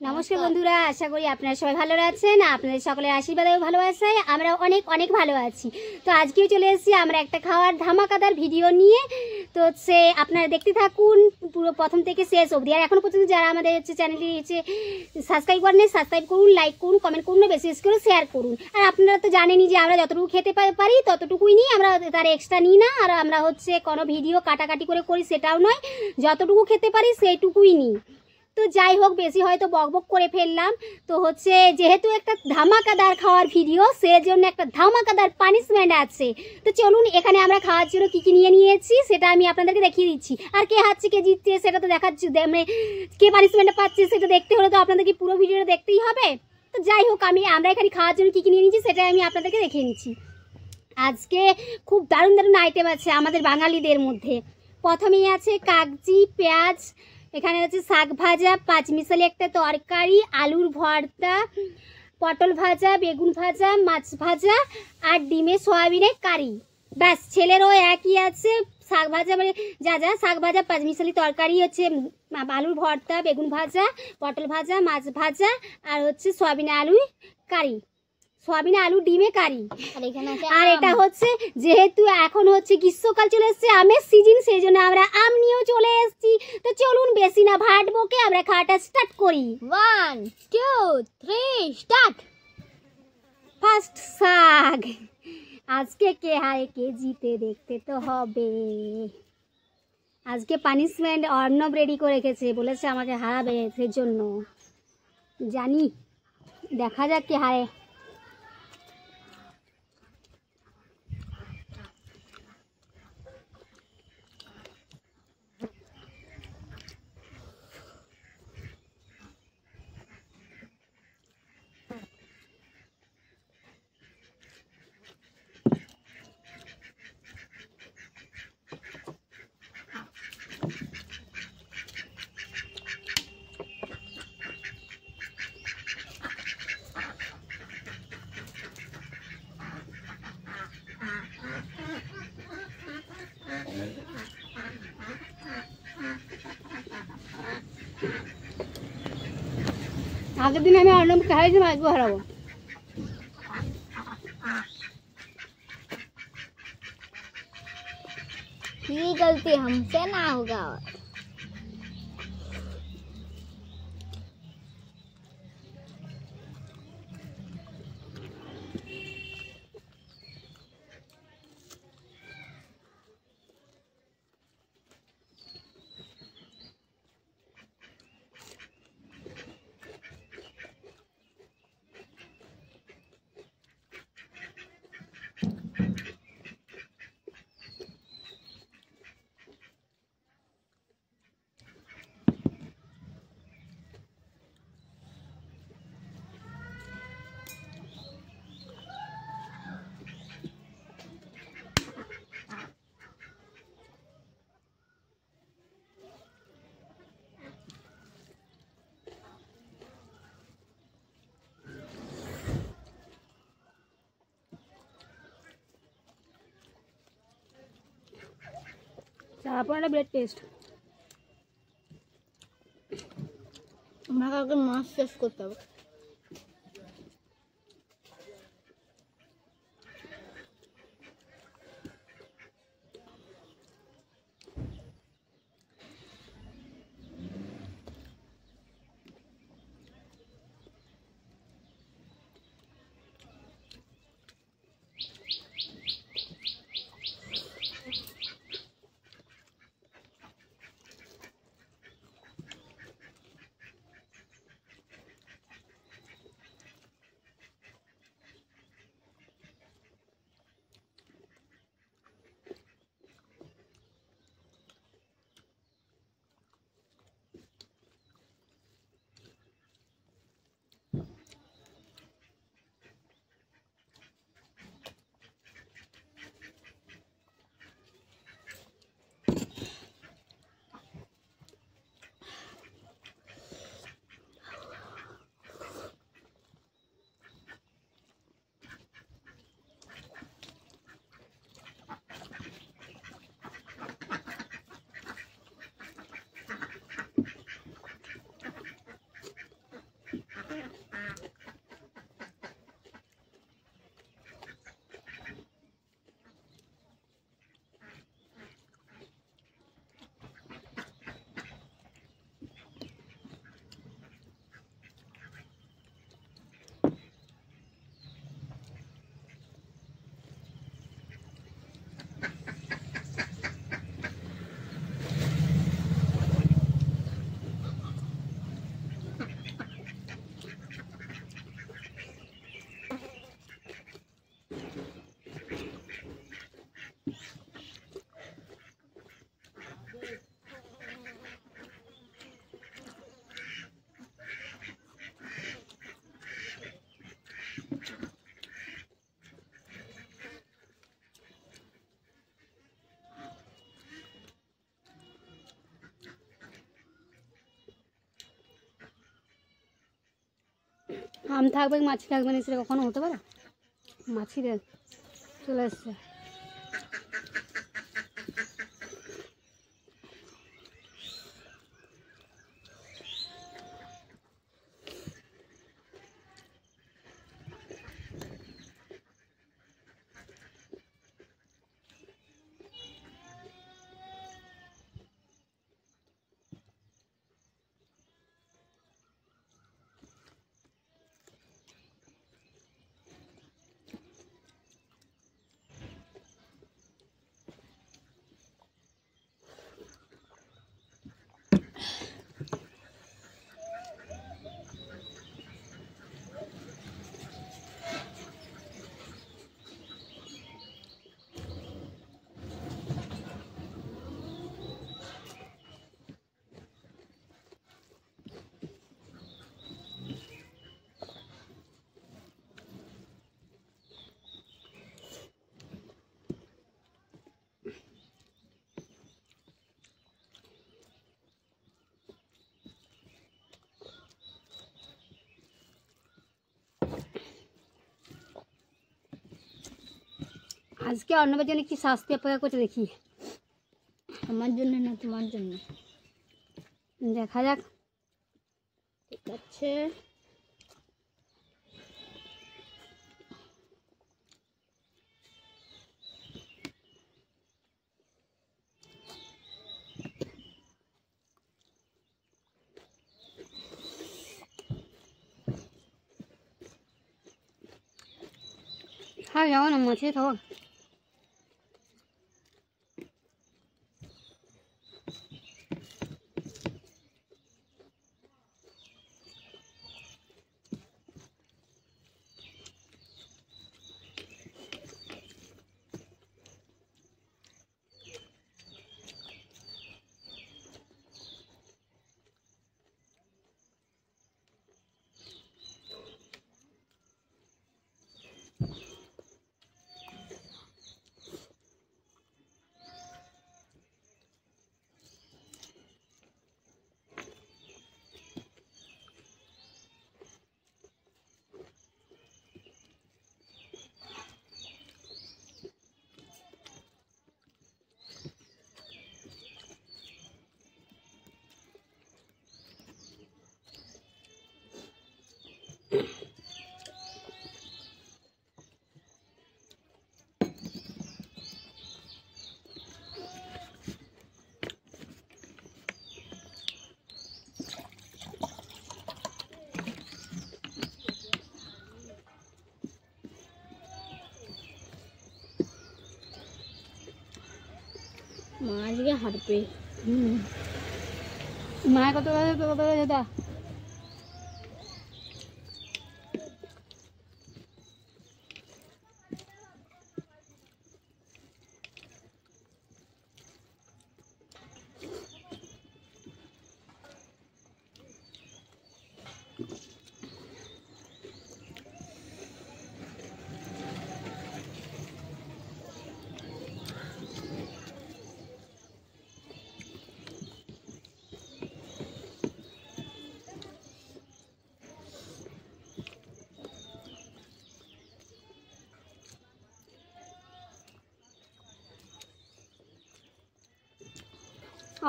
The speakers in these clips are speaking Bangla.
নমস্কার বন্ধুরা, আশা করি আপনারা সবাই ভালো আছেন। আপনাদের সকলের আশীর্বাদে ভালো আছে, আমরা অনেক অনেক ভালো আছি। তো আজকেও চলে এসেছি আমরা একটা খাওয়ার ধামাকাদার ভিডিও নিয়ে। তো হচ্ছে আপনারা দেখতে থাকুন পুরো প্রথম থেকে শেষ অবধি। আর এখনও পর্যন্ত যারা আমাদের চ্যানেলটি সাবস্ক্রাইব করেন, সাবস্ক্রাইব করুন, লাইক করুন, কমেন্ট করুন, বেশি বেশি করে শেয়ার করুন। আর আপনারা তো জানেনই যে আমরা যতটুকু খেতে পারি ততটুকুই নিই, আমরা তার এক্সট্রা নিই না। আর আমরা কোনো ভিডিও কাটাকাটি করে করি সেটাও নয়, যতটুকু খেতে পারি সেইটুকুই নিই। তো যাই হোক, বেশি হয়তো বকবক করে ফেললাম। তো যেহেতু একটা ধামাকাদার খাওয়ার ভিডিও, সেজন্য একটা ধামাকাদার পানিশমেন্ট আছে। তো চলুন, এখানে আমরা খাওয়ার জন্য কী কী নিয়েছি সেটা আমি আপনাদেরকে দেখিয়ে দিচ্ছি। আর কে হারছে কে জিতছে সেটা তো দেখাচ্ছি, মানে কে পানিশমেন্টটা পাচ্ছে সেটা দেখতে হলে তো আপনাদেরকে পুরো ভিডিওটা দেখতেই হবে। তো যাই হোক, আমরা এখানে খাওয়ার জন্য কী কী নিয়ে নিয়েছি সেটা আমি আপনাদেরকে দেখিয়ে নিচ্ছি। আজকে খুব দারুণ দারুণ আইটেম আছে আমাদের বাঙালিদের মধ্যে। প্রথমেই আছে কাগজি, পেঁয়াজ, এখানে হচ্ছে শাক ভাজা, পাঁচমিশালি একটা তরকারি, আলুর ভর্তা, পটল ভাজা, বেগুন ভাজা, মাছ ভাজা আর ডিমে সয়াবিনের কারি। ব্যাস, ছেলেরও একই আছে। শাক ভাজা মানে যা শাক ভাজা, পাঁচমিশালি তরকারি, হচ্ছে আলুর ভর্তা, বেগুন ভাজা, পটল ভাজা, মাছ ভাজা আর হচ্ছে সয়াবিন আলু কারি, সয়াবিন আলু ডিমে কারি। আর এটা হচ্ছে যেহেতু এখন গ্রীষ্মকাল চলে এসছে, আমের সিজন, সেই জন্য আমরা আম নিয়েও চলে এসেছি। তো চলুন বেশি না ভাট বকে আমরা খাওয়াটা স্টার্ট করি। 1 2 3 স্টার্ট। ফার্স্ট শাক। আজকে কে হায় কে জিতে দেখতে তো হবে। আজকে পানিশমেন্ট অর্ণব রেডি করে রেখেছে, বলেছে আমাকে হারাবে, সেজন্য জানি, দেখা যাক কে হারে। আগের দিন আমি অর্ণবকে হারিয়েছিলাম, আজকে হারাবো। ये गलती हमसे ना होगा। তারপর একটা ব্রেড টেস্ট। আমাকে মাছ শেষ করতে হবে। আম থাকবে মাছি থাকবে না, সেটা কখনো হতে পারে? মাছি দেখ চলে এসছে। আজকে অর্ণবের জন্য কি শাস্তি অপেক্ষা করতে দেখি। আমার জন্য না, তোমার জন্য। দেখা যাক। ঠিক আছে, হ্যাঁ যাও না, মাছে থাকো। মা আজকে হারবে। মায়ের কত দাদা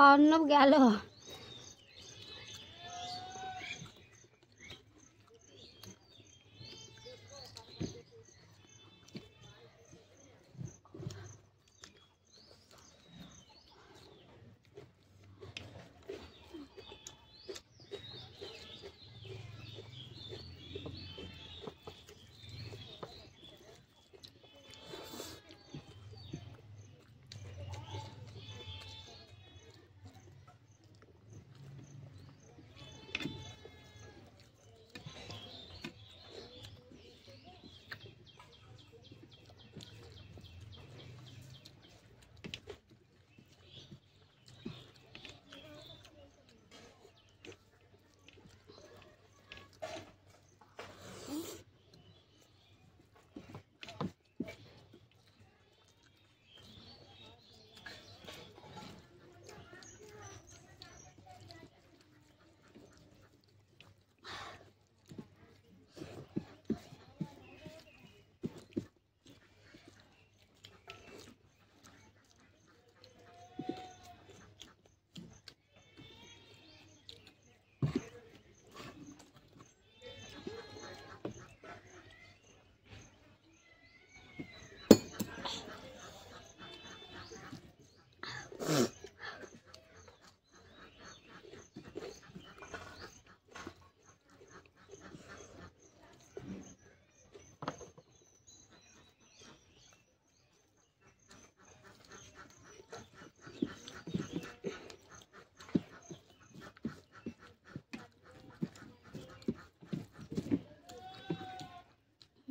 অর্ণব গেল।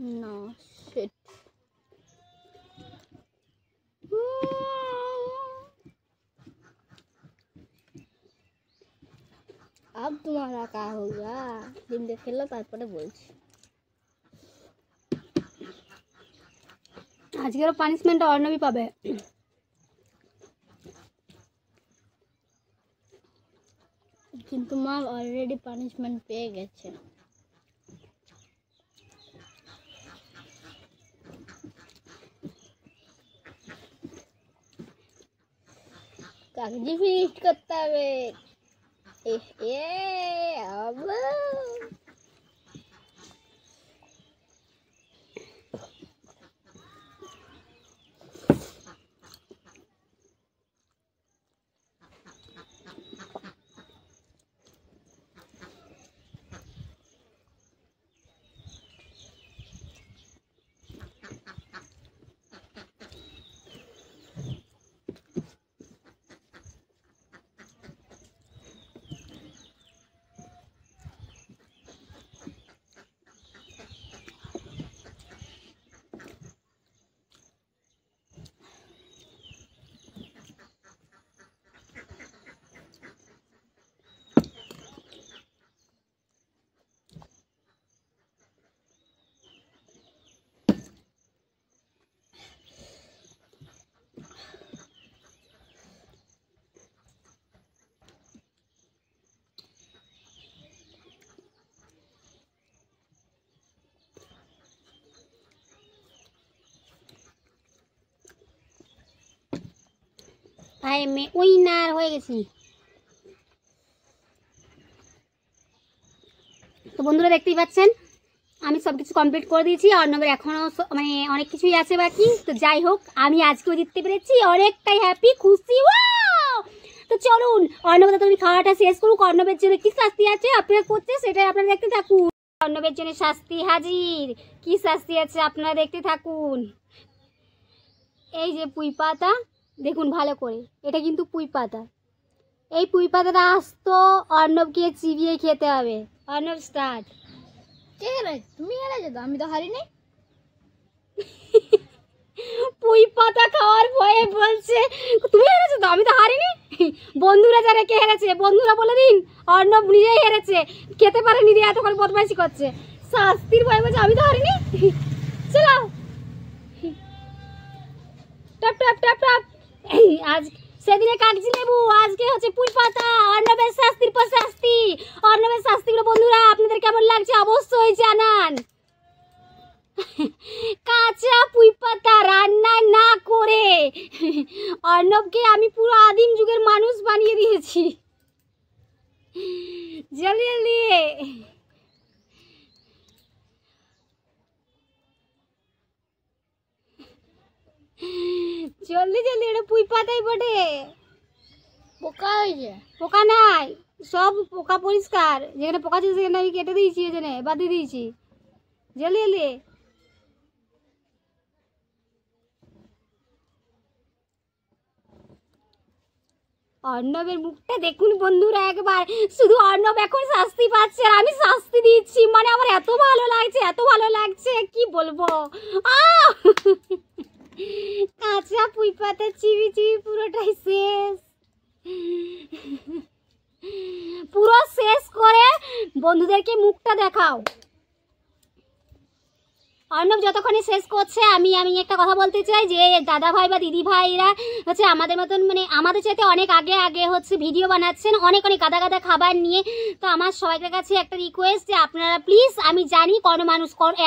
No shit. अब तुम्हारा क्या होगा? दिन देख लो তারপরে বলছি। আজকেরও পানিশমেন্টটা অর্ণবই পাবে। কিন্তু মা অলরেডি পানিশমেন্ট পেয়ে গেছে। কাগজি ফিনিশ করতে হবে। अब আই এম এ উইনার হয়ে গেছি। তো বন্ধুরা দেখতেই পাচ্ছেন আমি সব কিছু কমপ্লিট করে দিয়েছি। অর্ণবের এখনও মানে অনেক কিছুই আছে বাকি। তো যাই হোক আমি আজকেও জিততে পেরেছি, অনেকটাই হ্যাপি খুশি। তো চলুন অর্ণব তুমি খাওয়াটা শেষ করুক। অর্ণবের জন্য কি শাস্তি আছে আপনারা করছে সেটাই আপনারা দেখতে থাকুন। অর্ণবের জন্য শাস্তি হাজির। কি শাস্তি আছে আপনারা দেখতে থাকুন। এই যে পুঁই পাতা দেখুন ভালো করে, এটা কিন্তু পুঁই পাতা। এই পুঁই পাতাটা আসতো অর্ণবকে চিবিয়ে খেতে হবে। অর্ণব স্টার্ট। কে হেরেছে? তুমি হেরেছো তো, আমি তো হারিনি। পুঁই পাতা খাওয়ার ভয়ে বলছে তুমি হেরেছো তো, আমি তো হারিনি। বন্ধুরা যারা কে হেরেছে বন্ধুরা বলে দিন। অর্ণব নিজেই হেরেছে, খেতে পারেনি দিয়ে এত করে বদমাইশি করছে। শাস্তির ভয়ে বলছে আমি তো হারিনি। চলো টপ টপ টপ টপ। আজ সেদিনে কাগজি লেবু, আজকে হচ্ছে পুঁই পাতা। অর্ণবের শাস্তির পর শাস্তি। অর্ণবের শাস্তিগুলো বন্ধুরা আপনাদের কেমন লাগছে অবশ্যই জানান। কাঁচা পুঁই পাতা রান্না না করে অর্ণবকে আমি পুরো আদিম যুগের মানুষ বানিয়ে দিয়েছি। জলদি জলদি জলদি জলদি, এটা পুঁই পাতাই বটে। পোকা হয়েছে? পোকা নাই, সব পোকা পরিষ্কার। যেখানে পোকা ছিল সেখানে আমি কেটে দিয়েছি, এখানে বাদ দিয়ে দিয়েছি। জলদি জলদি। অর্ণবের মুখটা দেখুন বন্ধুরা একবার। শুধু অর্ণব এখন শাস্তি পাচ্ছে আর আমি শাস্তি দিচ্ছি, মানে আমার এত ভালো লাগছে, এত ভালো লাগছে কি বলবো। কাঁচা পুঁই পাতা চিবি চিবি পুরোটাই শেষ। পুরো শেষ করে বন্ধুদেরকে মুখটা দেখাও। অর্ণব যতক্ষণে শেষ করছে আমি একটা কথা বলতে চাই যে দাদা ভাই বা দিদি ভাইরা হচ্ছে আমাদের মতন, মানে আমাদের চাইতে অনেক আগে হচ্ছে ভিডিও বানাচ্ছেন অনেক গাদা গাদা খাবার নিয়ে। তো আমার সবাইকার কাছে একটা রিকোয়েস্ট যে আপনারা প্লিজ, আমি জানি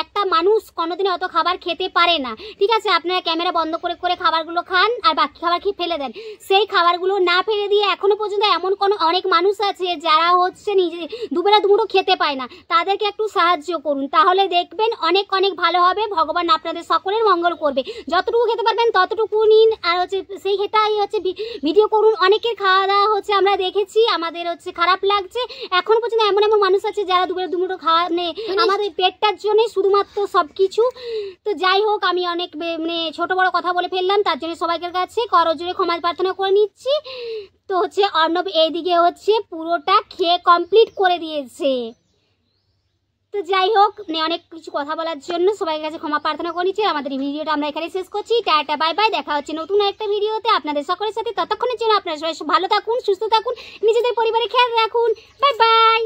একটা মানুষ কোনোদিনও অত খাবার খেতে পারে না, ঠিক আছে, আপনারা ক্যামেরা বন্ধ করে করে খাবারগুলো খান আর বাকি খাবার খেয়ে ফেলে দেন। সেই খাবারগুলো না ফেলে দিয়ে এখনো পর্যন্ত এমন অনেক মানুষ আছে যারা হচ্ছে নিজে দুবেলা দুমুঠো খেতে পায় না, তাদেরকে একটু সাহায্য করুন, তাহলে দেখবেন অনেক ভালো হবে। ভগবান আপনাদের সকলের মঙ্গল করবে। যতটুকু খেতে পারবেন ততটুকু নিন আর হচ্ছে সেই খেটাই হচ্ছে ভিডিও করুন। অনেকের খাওয়া দাওয়া হচ্ছে আমরা দেখেছি, আমাদের হচ্ছে খারাপ লাগছে। এখন পর্যন্ত এমন মানুষ আছে যারা দুবেলা দুমুঠো খাওয়া নেই আমাদের পেটটার জন্য শুধুমাত্র সব কিছু। তো যাই হোক আমি অনেক মানে ছোট বড় কথা বলে ফেললাম, তার জন্য সবাইকার কাছে করজোরে ক্ষমা প্রার্থনা করে নিচ্ছি। তো হচ্ছে অর্ণব এইদিকে হচ্ছে পুরোটা খেয়ে কমপ্লিট করে দিয়েছে। তো যাই হোক, অনেক কিছু কথা বলার জন্য সবাইয়ের কাছে ক্ষমা প্রার্থনা করে নিচ্ছি। আমাদের এই ভিডিওটা আমরা এখানে শেষ করছি। টাটা বাই বাই, দেখা হচ্ছে নতুন একটা ভিডিওতে আপনাদের সকলের সাথে। ততক্ষণের জন্য আপনারা সবাই ভালো থাকুন, সুস্থ থাকুন, নিজেদের পরিবারের খেয়াল রাখুন। Bye bye.